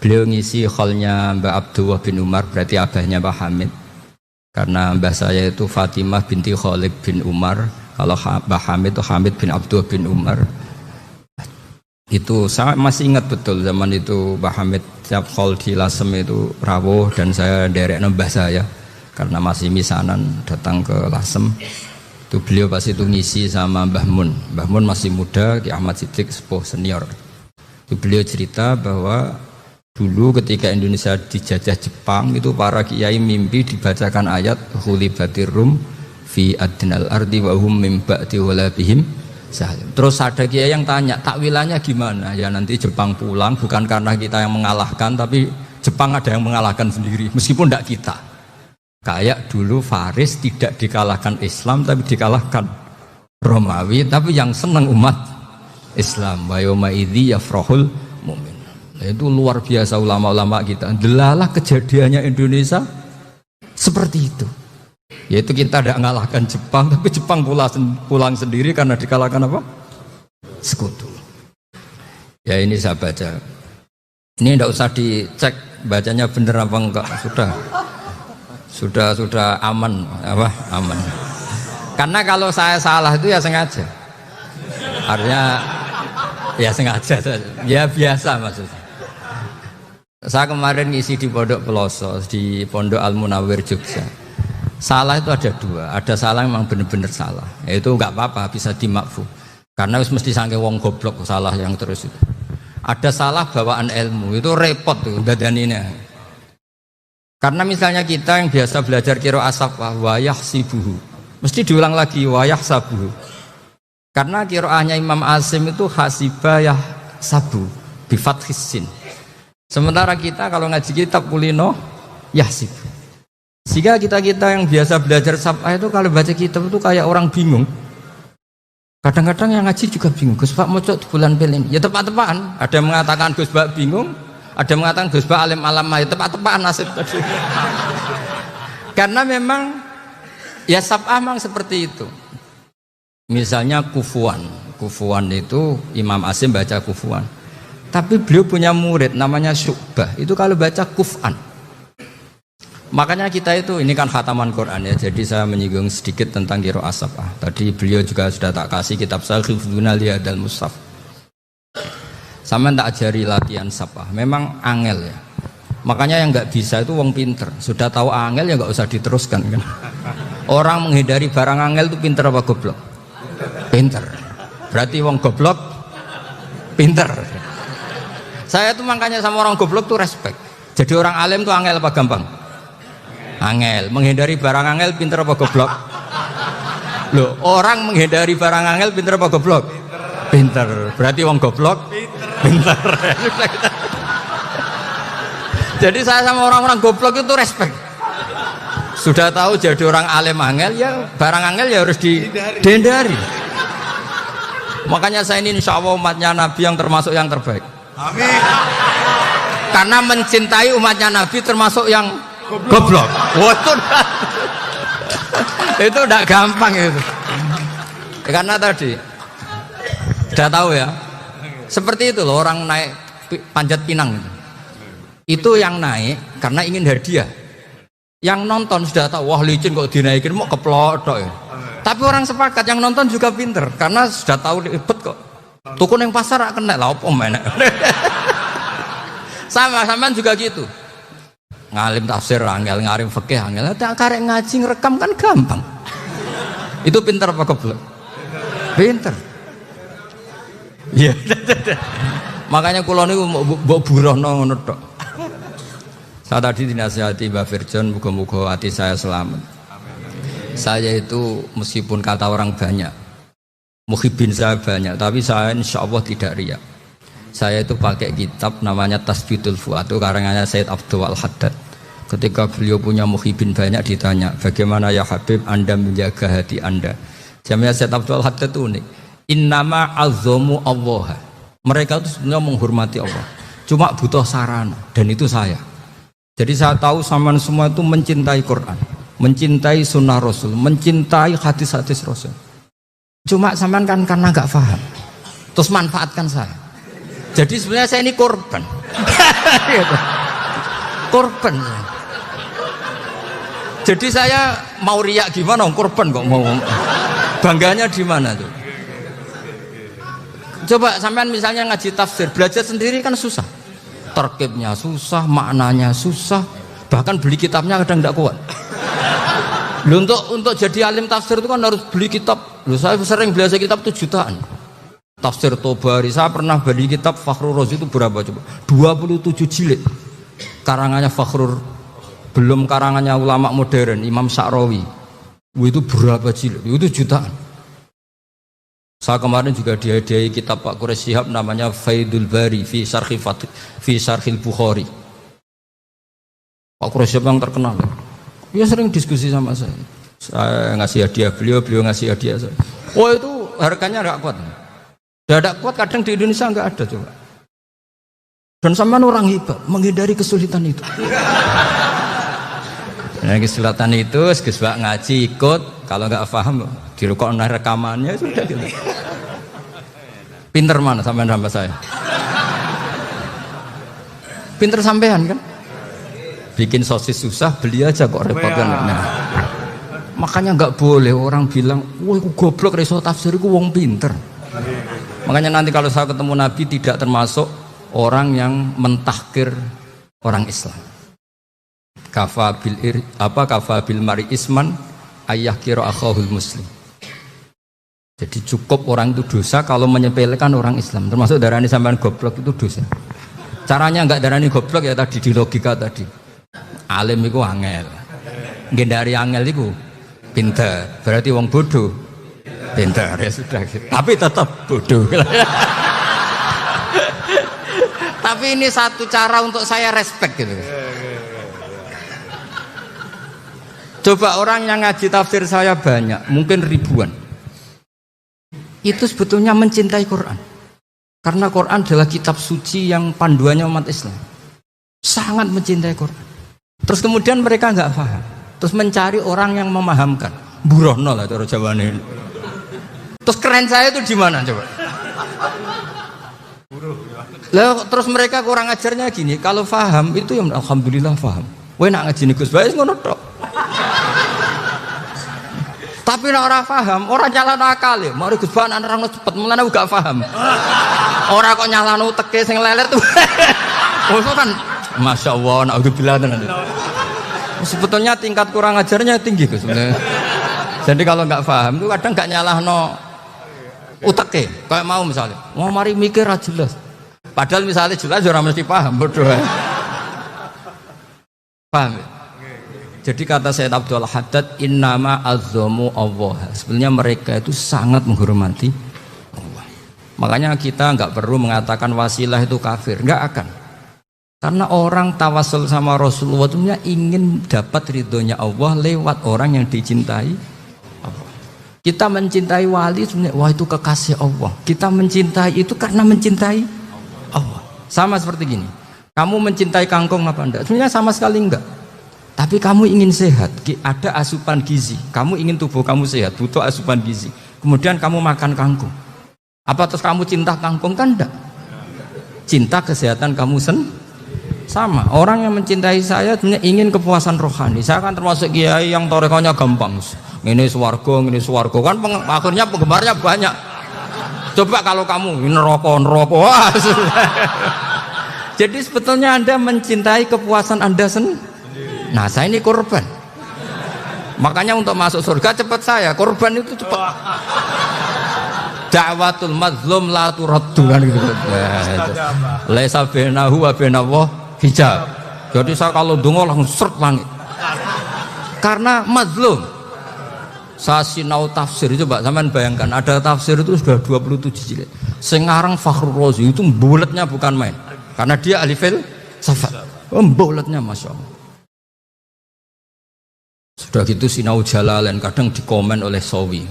beliau ngisi hallnya Mbak Abdullah bin Umar, berarti abahnya Mbak Hamid. Karena mbah saya itu Fatimah binti Khalid bin Umar. Kalau Mbak Hamid itu Hamid bin Abdullah bin Umar. Itu saya masih ingat betul zaman itu Mbak Hamid tiap hall di Lasem itu rawuh dan saya derek mbah saya. Karena masih misanan datang ke Lasem, itu beliau pas itu ngisi sama Mbah Mun. Mbah Mun masih muda, Ki Ahmad Siddiq sepuh senior. Itu beliau cerita bahwa dulu ketika Indonesia dijajah Jepang itu para kiai mimpi dibacakan ayat Khulibatir Rum fi adnal ardi wa hum mim ba'di walabihim salim. Terus ada kiai yang tanya takwilannya gimana? Ya nanti Jepang pulang bukan karena kita yang mengalahkan, tapi Jepang ada yang mengalahkan sendiri meskipun tidak kita. Kayak dulu Faris tidak dikalahkan Islam tapi dikalahkan Romawi, tapi yang senang umat Islam. Wa yauma idzi yafrahul mu'min. Itu luar biasa ulama-ulama kita. Delalah kejadiannya Indonesia seperti itu. Yaitu kita tidak mengalahkan Jepang, tapi Jepang pulang sendiri karena dikalahkan apa? Sekutu. Ya ini saya baca. Ini tidak usah dicek bacanya benar apa enggak, sudah aman apa aman. Karena kalau saya salah itu ya sengaja. Artinya ya sengaja, ya biasa maksudnya. Saya kemarin ngisi di Pondok Peloso, di Pondok Al Munawir Jogja. Salah itu ada dua, ada salah memang benar-benar salah, itu nggak apa-apa bisa dimakfu. Karena mesti sange wong goblok salah yang terus itu. Ada salah bawaan ilmu itu repot tuh dadaninya. Karena misalnya kita yang biasa belajar qiraah safah wa yahsibuhu, mesti diulang lagi wa yahsabuhu. Karena qiraahnya Imam Asim itu hasibah yahsabu bi fathis sin. Sementara kita kalau ngaji kitab kulino yahsib. Sehingga kita-kita yang biasa belajar safah itu kalau baca kitab itu kayak orang bingung. Kadang-kadang yang ngaji juga bingung. Gus Pak mocok di bulan pelin. Ya tepat-tepatan. Ada yang mengatakan Gus Pak bingung, ada yang mengatakan Gus Pak alim alam. Ya tepat-tepatan nasib tadi. Karena memang ya safah memang seperti itu. Misalnya kufuan. Kufuan itu Imam Asim baca kufuan. Tapi beliau punya murid namanya Syu'bah. Itu kalau baca kuf'an. Makanya kita itu, ini kan khataman Quran ya, jadi saya menyinggung sedikit tentang qiraah safah. Tadi beliau juga sudah tak kasih kitab saya Hifdzuna Lihadal Mushaf. Sama tak ajari latihan safah, memang angel ya. Makanya yang nggak bisa itu wong pinter. Sudah tahu angel ya nggak usah diteruskan kan. Orang menghindari barang angel itu pinter apa goblok? Pinter. Berarti wong goblok pinter. Saya tuh makanya sama orang goblok tuh respect. Jadi orang alim tuh angel apa gampang? Angel, menghindari barang angel pinter apa goblok? Loh, orang menghindari barang angel pinter apa goblok? Pinter. Berarti wong goblok pinter. Jadi saya sama orang-orang goblok itu respect. Sudah tahu jadi orang alim angel ya barang angel ya harus dihindari. Makanya saya ini insya Allah umatnya Nabi yang termasuk yang terbaik. Amin. Karena mencintai umatnya Nabi termasuk yang goblok. Itu udah gampang itu. Karena tadi sudah tahu ya. Seperti itu loh orang naik panjat pinang itu yang naik karena ingin hadiah. Yang nonton sudah tahu wah licin kok dinaikin mau keplodok ya. Tapi orang sepakat yang nonton juga pinter karena sudah tahu ribet kok. Tukun yang pasar akan naik lah apa mana. Sama-sama juga gitu. Ngalim tafsir angel, ngalim fikih angel. Tak karek ngaji ngerekam kan gampang. Itu pinter apa goblok? Pinter. Iya. Makanya kula niku mbok burohno ngono tok. Saya tadi dinasihati Mbak Firjon, muga-muga hati saya selamat. Saya itu meskipun kata orang banyak, muhibin saya banyak, tapi saya insya Allah tidak riya. Saya itu pakai kitab namanya Tasbidul Fuad, itu karangannya Sayyid Abdul Al-Haddad. Ketika beliau punya muhibin banyak ditanya, bagaimana ya Habib Anda menjaga hati Anda? Jamnya Sayyid Abdul Al-Haddad itu unik. Innama azzamu Allah. Mereka itu sebenarnya menghormati Allah. Cuma butuh sarana, dan itu saya. Jadi saya tahu sampean semua itu mencintai Quran, mencintai sunnah Rasul, mencintai hadis-hadis Rasul. Cuma sampean kan karena nggak paham, terus manfaatkan saya. Jadi sebenarnya saya ini korban. Korban. Jadi saya mau riak gimana? Korban kok mau. Bangganya di mana tuh? Coba sampean misalnya ngaji tafsir, belajar sendiri kan susah. Terkibnya susah, maknanya susah. Bahkan beli kitabnya kadang tidak kuat. Loh, untuk jadi alim tafsir itu kan harus beli kitab. Loh, saya sering belajar kitab itu jutaan. Tafsir Tobari, saya pernah beli kitab Fakhrur Razi itu berapa coba? 27 jilid. Karangannya Fakhrur, belum karangannya ulama modern, Imam Sa'rawi. Itu berapa jilid? Itu jutaan. Saya kemarin juga dihadiahi kitab Pak Quraish Shihab namanya Faidul Bari fi Syarhil Bukhari. Pak Quraish Shihab yang terkenal. Dia sering diskusi sama saya. Saya ngasih hadiah beliau ngasih hadiah saya. Oh itu harganya nggak kuat. Tidak kuat kadang di Indonesia nggak ada coba. Dan sampean orang hebat menghindari kesulitan itu. Nah, kesulitan itu Gus Bak ngaji ikut, kalau nggak paham dirukokno rekamannya sudah gitu. Pinter mana sampean sama saya? Pinter sampean kan? Bikin sosis susah, beli aja kok repot kan. Nah, makanya nggak boleh orang bilang, wah aku goblok reso tafsir aku wong pinter. Makanya nanti kalau saya ketemu Nabi tidak termasuk orang yang mentahkir orang Islam. Kafa bil mari isman ayah kira akhahul muslim. Jadi cukup orang itu dosa kalau menyepelekan orang Islam, termasuk darani sampean goblok itu dosa. Caranya enggak darani goblok ya tadi di logika tadi. Alim itu angel, gendari angel itu pinter, berarti wong bodoh pinter ya sudah gitu. Tapi tetap bodoh. Tapi ini satu cara untuk saya respect gitu. Coba orang yang ngaji tafsir saya banyak, mungkin ribuan. Itu sebetulnya mencintai Quran. Karena Quran adalah kitab suci yang panduannya umat Islam. Sangat mencintai Quran. Terus kemudian mereka nggak paham. Terus mencari orang yang memahamkan. Burohno lah cara Jawane. Terus keren saya itu di mana coba? Lah terus mereka kurang ajarnya gini, kalau paham itu ya alhamdulillah paham. Kowe nak ngaji Gus Bae ngono tok. Tapi nek ora paham, ora nyalano akal ya. Mari Gus Bae nerangno cepet, mulane gak paham. Ora kok nyalano uteke sing lelet tuh. Oh kan Masya Allah, naudzubillah tenan. Sebetulnya tingkat kurang ajarnya tinggi Gus sebenarnya. Jadi kalau nggak paham itu kadang nggak nyalahno uteke. Kayak mau misalnya, mau mari mikir aja jelas. Padahal misalnya jelas orang mesti paham, bodoh. Paham ya? Jadi kata Sayyid Abdul Haddad, innama azzamu Allah. Sebenarnya mereka itu sangat menghormati Allah. Makanya kita nggak perlu mengatakan wasilah itu kafir, nggak akan. Karena orang tawasul sama Rasulullah itu ingin dapat ridhonya Allah lewat orang yang dicintai Allah. Kita mencintai wali sebenarnya, wah itu kekasih Allah. Kita mencintai itu karena mencintai Allah. Sama seperti gini, kamu mencintai kangkung apa enggak? Sebenarnya sama sekali enggak. Tapi kamu ingin sehat, ada asupan gizi. Kamu ingin tubuh kamu sehat, butuh asupan gizi. Kemudian kamu makan kangkung. Apa terus kamu cinta kangkung? Kan enggak. Cinta kesehatan kamu sama. Orang yang mencintai saya sebenarnya ingin kepuasan rohani. Saya kan termasuk kiai yang torekonya gampang. Ini swarga kan akhirnya penggemarnya banyak. Coba kalau kamu neraka. Wah, jadi sebetulnya Anda mencintai kepuasan Anda sendiri. Nah saya ini korban. Makanya untuk masuk surga cepat saya. Korban itu cepat. Da'watul mazlum la turaddu kan gitu. Laisa bainahu wa bainallah hijab. Jadi saya kalau dongo langsung seret langit. Karena mazlum. Saya sinau tafsir, coba sampean bayangkan ada tafsir itu sudah 27 jilid. Sekarang Fakhrul Razi itu bulatnya bukan main. Karena dia ahli filsafat. Bulatnya Masya Allah. Sudah gitu sinau Jalalain kadang dikomen oleh Sawi.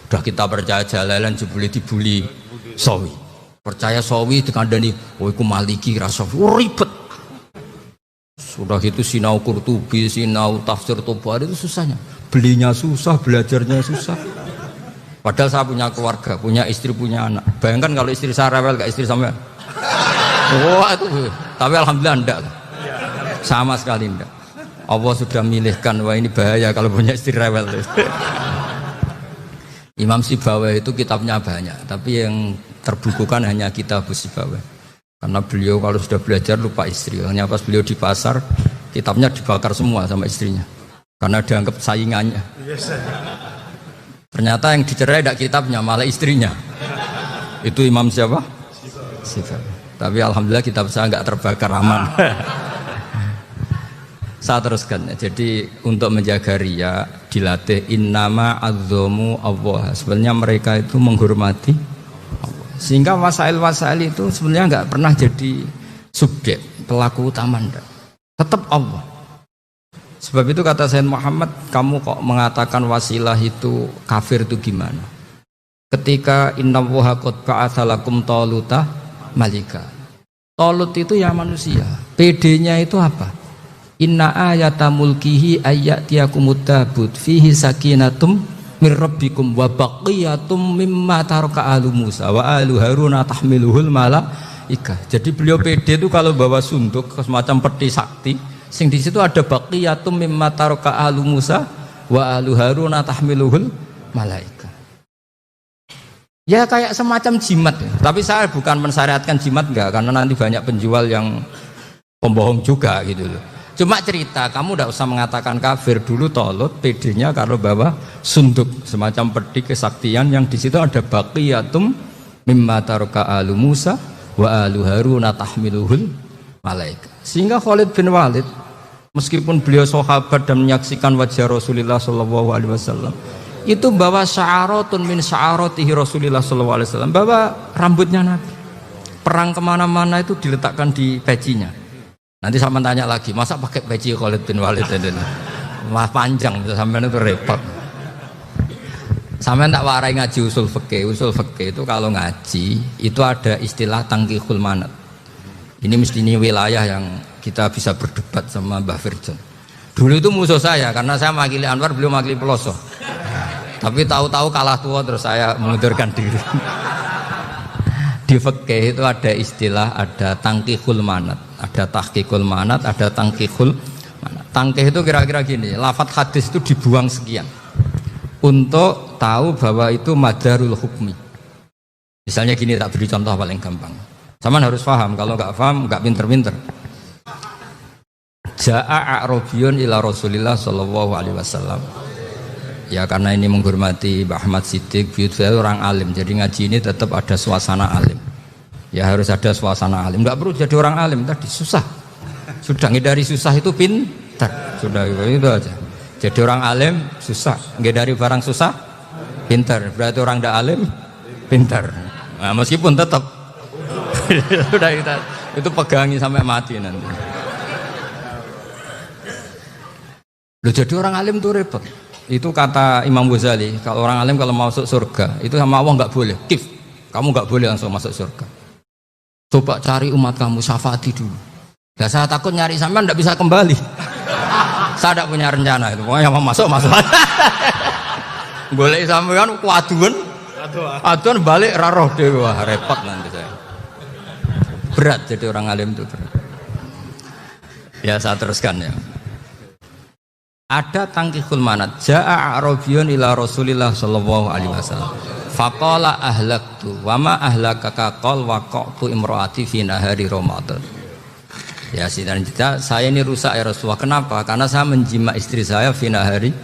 Sudah kita percaya Jalalain dibuli Sawi. Percaya Sawi dikandani, oh iku Maliki rasofi, ribet. Sudah gitu sinau Qurtubi, sinau tafsir Tabari itu susahnya. Belinya susah, belajarnya susah. Padahal saya punya keluarga, punya istri, punya anak. Bayangkan kalau istri saya rewel gak istri sampean. Wah itu, tapi alhamdulillah enggak. Sama sekali enggak. Allah sudah milihkan, wah ini bahaya kalau punya istri rewel. Imam Sibawai itu kitabnya banyak, tapi yang terbukukan hanya kitab Sibawai. Karena beliau kalau sudah belajar lupa istri. Hanya pas beliau di pasar, kitabnya dibakar semua sama istrinya. Karena dianggap saingannya. Ternyata yang dicerai tidak kitabnya, malah istrinya. Itu Imam siapa? Sibawai. Tapi alhamdulillah kitab saya nggak terbakar, aman. Saya teruskan. Jadi untuk menjaga ria dilatih innama azzamu Allah. Sebenarnya mereka itu menghormati Allah. Sehingga wasail itu sebenarnya nggak pernah jadi subjek pelaku utama enggak. Tetap Allah. Sebab itu kata Sayyid Muhammad, kamu kok mengatakan wasilah itu kafir itu gimana? Ketika innallaha qad ba'atsa lakum taluta malika. Talut itu ya manusia. PD-nya itu apa? Inna ayata mulkihi ayyatiyakumut tabut fihi sakinatum mir rabbikum wa baqiyatum mimma taraka alu Musa wa alu Haruna tahmiluhul malaika. Jadi beliau PD itu kalau bawa sunduk semacam peti sakti, sing di situ ada baqiyatum mimma taraka alu Musa wa alu Haruna tahmiluhul malaika. Ya kayak semacam jimat ya. Tapi saya bukan mensyariatkan jimat enggak, karena nanti banyak penjual yang pembohong juga gitu loh. Cuma cerita, kamu tidak usah mengatakan kafir. Dulu Tolut PD-nya kalau bawa sunduk semacam peti kesaktian yang di situ ada baqiyatum mimma taraka alu Musa wa alu Harun tahmiluhul malaika. Sehingga Khalid bin Walid meskipun beliau sahabat dan menyaksikan wajah Rasulullah sallallahu alaihi wasallam, itu bawa sya'aratun min sya'aratihi Rasulullah sallallahu alaihi wasallam, bawa rambutnya Nabi. Perang kemana-mana itu diletakkan di pecinya. Nanti sama tanya lagi, masa pakai peci Khalid bin Walid ini? Wah panjang, sampean itu repot. Sampean tak warai ngaji usul fikih. Usul fikih itu kalau ngaji itu ada istilah tangkihul manat. Ini mesti wilayah yang kita bisa berdebat sama Mbah Firjon. Dulu itu musuh saya karena saya mewakili Anwar, beliau mewakili Peloso. Tapi tahu-tahu kalah tua terus saya mengundurkan diri. Di fikih itu ada istilah, ada tangkihul manat, ada tahqiqul manat, ada tangkihul manat. Tangkih itu kira-kira gini, lafadz hadis itu dibuang sekian untuk tahu bahwa itu madarul hukmi. Misalnya gini, tak beri contoh paling gampang. Saman harus paham, kalau nggak paham nggak pinter-pinter. Ja'a a'rabiyun ila Rasulillah sallallahu alaihi wasallam. Ya karena ini menghormati Mbah Ahmad Siddiq, saya orang alim, jadi ngaji ini tetap ada suasana alim. Ya harus ada suasana alim, nggak perlu jadi orang alim tadi susah. Sudah ngedari susah itu pintar, sudah itu aja. Jadi orang alim susah, ngedari barang susah pintar. Berarti orang tidak alim pintar. Nah, meskipun tetap sudah itu pegangi sampai mati nanti. Loh, jadi orang alim tuh repot. Itu kata Imam Ghazali, kalau orang alim kalau masuk surga itu sama Allah nggak boleh, kif, kamu nggak boleh langsung masuk surga. Coba cari umat kamu, syafaati dulu. Nah, saya takut nyari sampean nggak bisa kembali. Saya tidak punya rencana itu, pokoknya mau masuk. Boleh sampean kuaduan, aduan balik raroh dewa, repot nanti saya. Berat jadi orang alim itu berat. Ya saya teruskan ya. Ada tangkihul manat. Ja'a a'rabiyun ila Rasulillah sallallahu alaihi wasallam. Faqala ahlaktu wa ma ahlakaka qal waqa'tu imraati fi nahari Ramadan. Ya sidang kita, saya ini rusak ya Rasulullah. Kenapa? Karena saya menjima istri saya fi nahari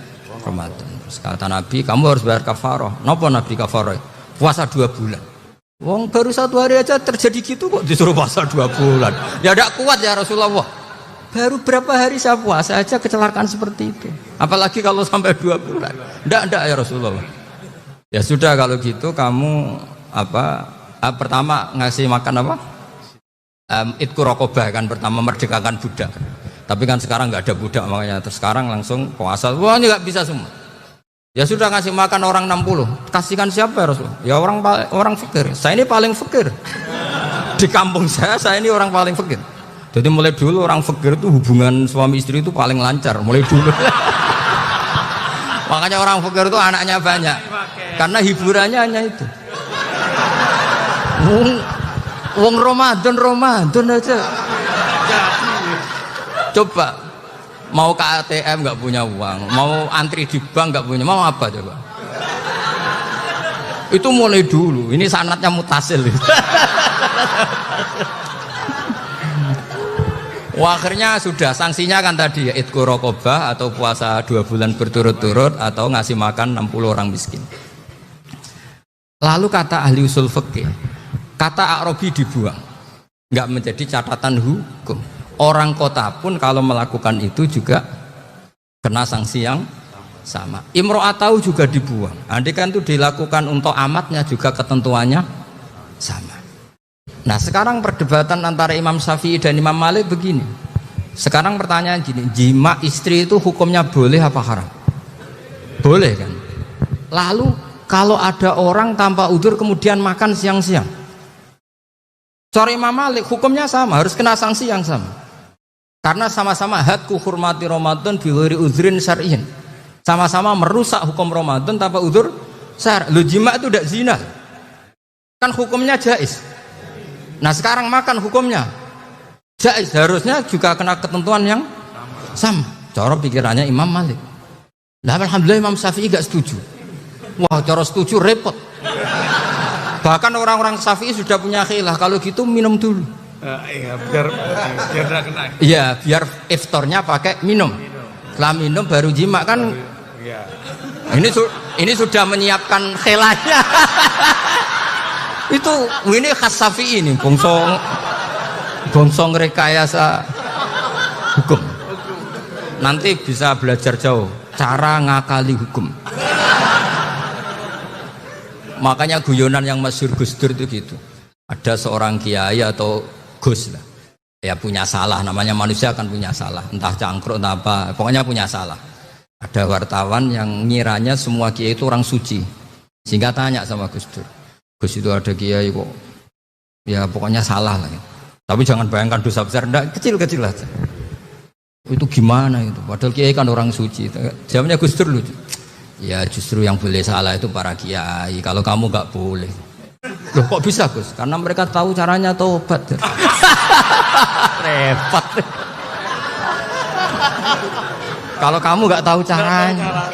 Ramadan. Terus kata Nabi, kamu harus bayar kafarah. Napa Nabi kafarah? Puasa 2 bulan. Wong baru 1 hari aja terjadi gitu kok disuruh puasa 2 bulan. Ya tidak kuat ya Rasulullah. Baru berapa hari saya puasa aja kecelakaan seperti itu. Apalagi kalau sampai 2 bulan. Tidak ya Rasulullah. Ya sudah kalau gitu kamu pertama ngasih makan apa? Itku rokobah kan, pertama merdekakan budak. Tapi kan sekarang nggak ada budak, makanya terus sekarang langsung puasa. Wah ini nggak bisa semua. Ya sudah ngasih makan orang 60. Kasihkan siapa ya Rasulullah? Ya orang fakir. Saya ini paling fakir. Di kampung saya ini orang paling fakir. Jadi mulai dulu orang fakir itu hubungan suami istri itu paling lancar, mulai dulu. Makanya orang fakir itu anaknya banyak, karena hiburannya hanya itu. Wong Ramadan aja. Coba mau ke ATM nggak punya uang, mau antri di bank nggak punya, mau apa coba? Itu mulai dulu. Ini sanatnya mutasil. Wah, akhirnya sudah sanksinya kan tadi ya itqu raqabah atau puasa 2 bulan berturut-turut atau ngasih makan 60 orang miskin. Lalu kata ahli usul fikih, kata a'rabi dibuang, nggak menjadi catatan hukum. Orang kota pun kalau melakukan itu juga kena sanksi yang sama. Imro'atau juga dibuang. Andai kan itu dilakukan untuk amatnya juga ketentuannya sama. Nah sekarang perdebatan antara Imam Syafi'i dan Imam Malik begini. Sekarang pertanyaan gini, jima istri itu hukumnya boleh apa haram? Boleh kan? Lalu kalau ada orang tanpa udzur kemudian makan siang-siang, cara Imam Malik hukumnya sama, harus kena sanksi yang sama. Karena sama-sama hadku hurmati Ramadan bi ghairi udzrin syar'iyyin. Sama-sama merusak hukum Ramadan tanpa udzur syar'. Lu jima itu tidak zina. Kan hukumnya jaiz. Nah sekarang makan hukumnya jaiz, harusnya juga kena ketentuan yang sama. Cara pikirannya Imam Malik. Nah alhamdulillah Imam Syafi'i gak setuju. Wah cara setuju repot. Bahkan orang-orang Syafi'i sudah punya khilaf, kalau gitu minum dulu. Iya, biar tidak kena. Iya, biar iftarnya pakai minum. Setelah minum baru jima kan. Iya. Ini sudah menyiapkan khilanya. ini khas Syafi'i ini, bongso rekayasa hukum. Nanti bisa belajar jauh cara ngakali hukum. Makanya guyonan yang masyhur Gus Dur itu gitu. Ada seorang kiai atau Gus lah, ya punya salah, namanya manusia akan punya salah, entah cangkruk entah apa, pokoknya punya salah. Ada wartawan yang ngiranya semua kiai itu orang suci, sehingga tanya sama Gus Dur, Gus itu ada kiai kok, ya pokoknya salah lah. Tapi jangan bayangkan dosa besar, enggak, kecil-kecil aja. Itu gimana itu? Padahal kiai kan orang suci. Jawabnya Gus Dur lucu. Ya justru yang boleh salah itu para kiai. Kalau kamu nggak boleh. Loh kok bisa Gus? Karena mereka tahu caranya taubat. Repot. Kalau kamu nggak tahu caranya.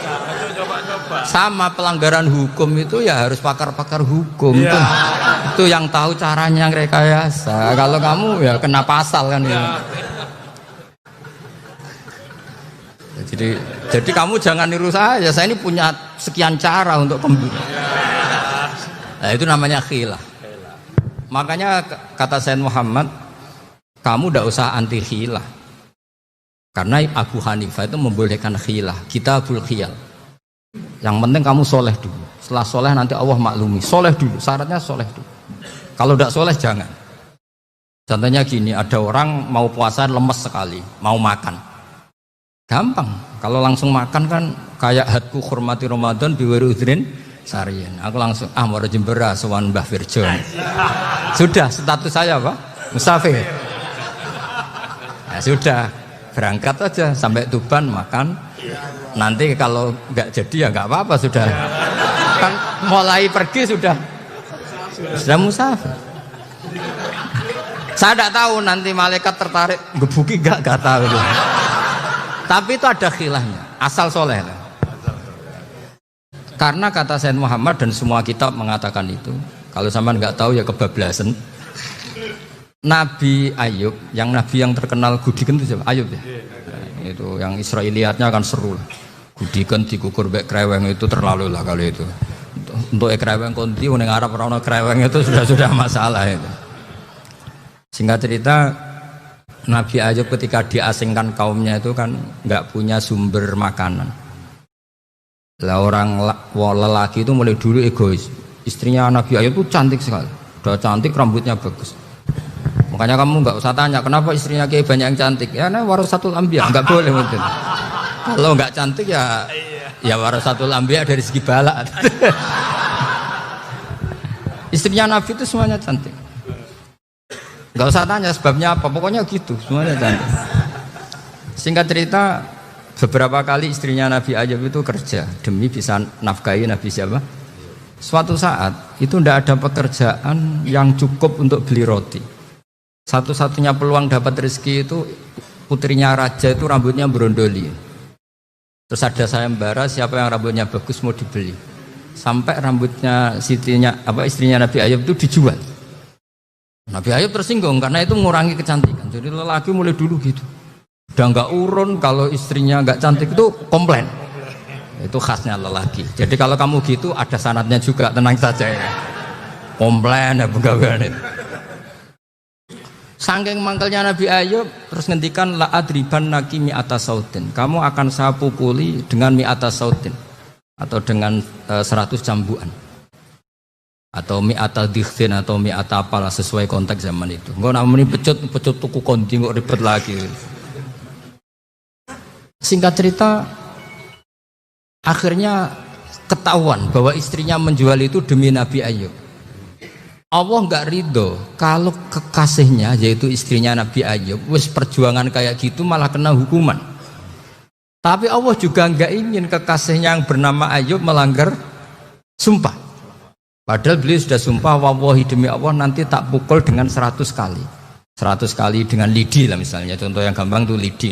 Sama pelanggaran hukum itu ya harus pakar-pakar hukum. Ya. Itu yang tahu caranya yang rekayasa. Kalau kamu ya kena pasal kan ya. Jadi kamu jangan niru saya ini punya sekian cara untuk nah, itu namanya khilah. Makanya kata Sayyid Muhammad, kamu tidak usah anti khilah, karena Abu Hanifah itu membolehkan khilah, kitabul khiyal. Yang penting kamu soleh dulu, setelah soleh nanti Allah maklumi. Soleh dulu, syaratnya soleh dulu. Kalau tidak soleh jangan. Contohnya gini, ada orang mau puasa lemes sekali, mau makan, gampang. Kalau langsung makan kan kayak hadku hormati Ramadan biwari udrin sarian. Aku langsung mau jembera sowan Mbah Firjon. Sudah status saya apa? Musafir. Nah, sudah berangkat aja sampai Tuban makan. Nanti kalau nggak jadi ya nggak apa-apa sudah. Kan mulai pergi sudah musafir. Saya tidak tahu nanti malaikat tertarik gebuki nggak tahu. Tapi itu ada khilahnya, asal soleh. Karena kata Sayyid Muhammad dan semua kitab mengatakan itu. Kalau sama nggak tahu ya kebablasan. Nabi Ayub, nabi yang terkenal Gudiken itu siapa? Ayub ya. Nah, itu yang Israiliyatnya akan seru. Gudiken dikukur bek kreweng itu terlalu lah kalau itu. Untuk kreweng konti, uning Arab orang kreweng itu sudah masalah itu. Singkat cerita. Nabi Ayub ketika diasingkan kaumnya itu kan nggak punya sumber makanan. Lah orang lelaki itu mulai dulu egois. Istrinya Nabi Ayub itu cantik sekali, udah cantik, rambutnya bagus. Makanya kamu nggak usah tanya kenapa istrinya kayak banyak yang cantik. Ya nah warasatul anbiya, nggak boleh mungkin. Kalau nggak cantik ya warasatul anbiya dari segi balak. Istrinya Nabi itu semuanya cantik. Gak usah tanya sebabnya apa, pokoknya gitu, semuanya cantik. Singkat cerita, beberapa kali istrinya Nabi Ayub itu kerja demi bisa nafkahi Nabi siapa? Suatu saat itu tidak ada pekerjaan yang cukup untuk beli roti. Satu-satunya peluang dapat rezeki itu putrinya raja itu rambutnya berondoli. Terus ada sayembara siapa yang rambutnya bagus mau dibeli. Sampai rambutnya istrinya Nabi Ayub itu dijual. Nabi Ayub tersinggung karena itu mengurangi kecantikan. Jadi lelaki mulai dulu gitu. Udah nggak urun kalau istrinya nggak cantik itu komplain. Itu khasnya lelaki. Jadi kalau kamu gitu ada sanadnya juga, tenang saja ya. Komplain ya pegawai itu. Saking mangkelnya Nabi Ayub terus ngendikan la adriban naki mi'ata sautin. Kamu akan saya pukuli dengan mi'ata sautin atau dengan 100 cambuan. Atau mi'ata dikhtin atau mi'ata apalah sesuai konteks zaman itu. Enggak namanya pecut tuku konti kok ribet lagi. Singkat cerita akhirnya ketahuan bahwa istrinya menjual itu demi Nabi Ayub. Allah enggak ridho kalau kekasihnya yaitu istrinya Nabi Ayub wis perjuangan kayak gitu malah kena hukuman. Tapi Allah juga enggak ingin kekasihnya yang bernama Ayub melanggar sumpah. Padahal beliau sudah sumpah wallahi demi Allah nanti tak pukul dengan 100 kali. 100 kali dengan lidi lah misalnya. Contoh yang gampang itu lidi.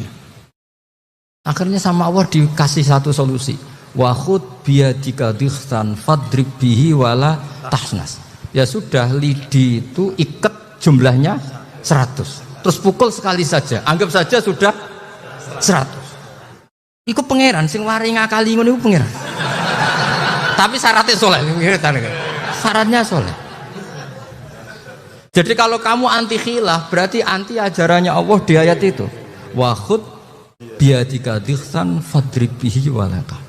Akhirnya sama Allah dikasih satu solusi. Wa khud biyadika dikhtan fadrib bihi wala tahnas. Ya sudah lidi itu ikat jumlahnya 100. Terus pukul sekali saja, anggap saja sudah 100. Iku pangeran sing wari ngakali ngono iku pangeran. Tapi syaratnya soleh, syaratnya soleh. Jadi kalau kamu anti khilaf berarti anti ajarannya Allah di ayat itu. Wa khud biadika dikhsan fadrib bihi walaka.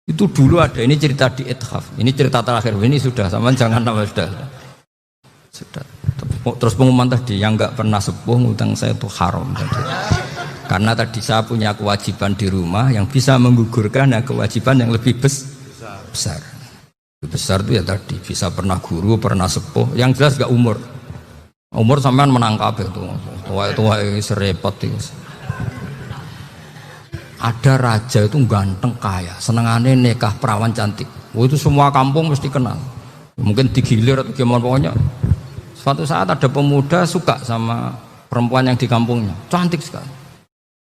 Itu dulu ada, ini cerita di Ithaf. Ini cerita terakhir, ini sudah sama jangan nama sudah. Terus pengumuman tadi yang nggak pernah sepuh ngutang saya itu haram tadi. Karena tadi saya punya kewajiban di rumah yang bisa menggugurkan kewajiban yang lebih besar. Lebih besar itu ya tadi bisa pernah guru, pernah sepuh. Yang jelas nggak umur. Umur sampean menangkap itu. Tua serepot itu. Ada raja itu ganteng kaya, senengannya nikah perawan cantik. Itu semua kampung mesti kenal. Mungkin digilir atau gimana pokoknya. Suatu saat ada pemuda suka sama perempuan yang di kampungnya, cantik sekali.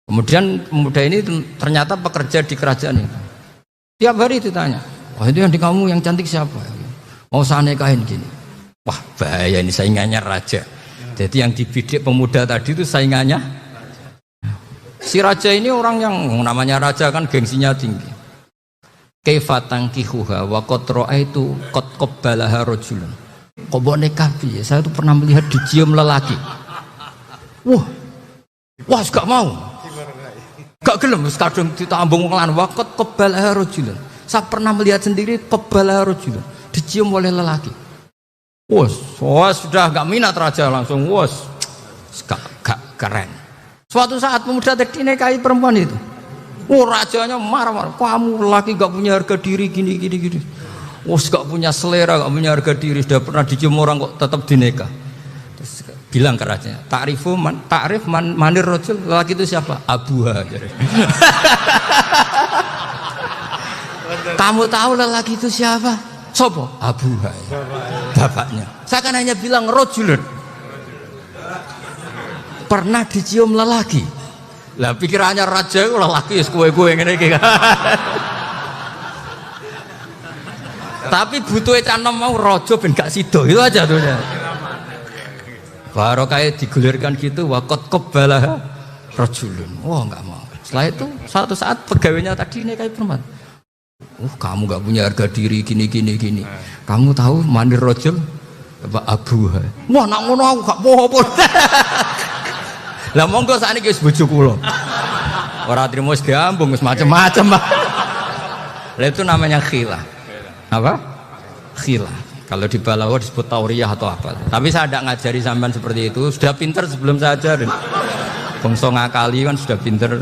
Kemudian pemuda ini ternyata pekerja di kerajaan itu. Tiap hari ditanya, wah itu yang di kamu yang cantik siapa? Mau saya nikahin gini. Wah bahaya ini saingannya raja. Jadi yang dibidik pemuda tadi itu saingannya. Si raja ini orang yang namanya raja kan gengsinya tinggi. Kaifatang kihuha wa qad ra'aitu qad qabbalaha rajulun. Kok mbok nikah piye? Saya tuh pernah melihat dicium lelaki. Wah, gak mau. Gak gelem wis kadung ditambung lan wa qad qabbalaha rajulun. Saya pernah melihat sendiri qabbalaha rajulun, dicium oleh lelaki. Sudah gak minat raja langsung gak keren. Suatu saat pemuda tadi nikahi perempuan itu. Rajanya marah-marah. Kamu laki gak punya harga diri gini. Gak punya selera, gak punya harga diri. Sudah pernah dicium orang kok tetap dinikah. Terus bilang ke rajanya, ta'rif manir rajul, laki itu siapa? Abuha. Kamu tahu lelaki itu siapa? Sopo? Abuha. Bapaknya. Saya kan hanya bilang rajulun. Pernah dicium lelaki. Lah pikirannya raja itu lelaki kue ngene iki. Tapi butuh canom mau raja ben gak sida itu aja tuh. Baru kayak digulirkan gitu waqat qabbalah rajulun. Enggak mau. Setelah itu suatu saat pegawainya tadi nikahi perempuan. Kamu gak punya harga diri gini. Kamu tahu manir rajul apa abuha. Wah nak ngono aku gak apa-apa. Lah monggo sakniki wis bojo kula. Ora trimo wis diambung wis macem-macem. Lah itu namanya khilah. Apa? Khilah. Kalau di Balaghah disebut tauriyah atau apa. Tapi saya tidak ngajari sampean seperti itu. Sudah pinter sebelum saya ajarin. Bangsa ngakali kan sudah pinter.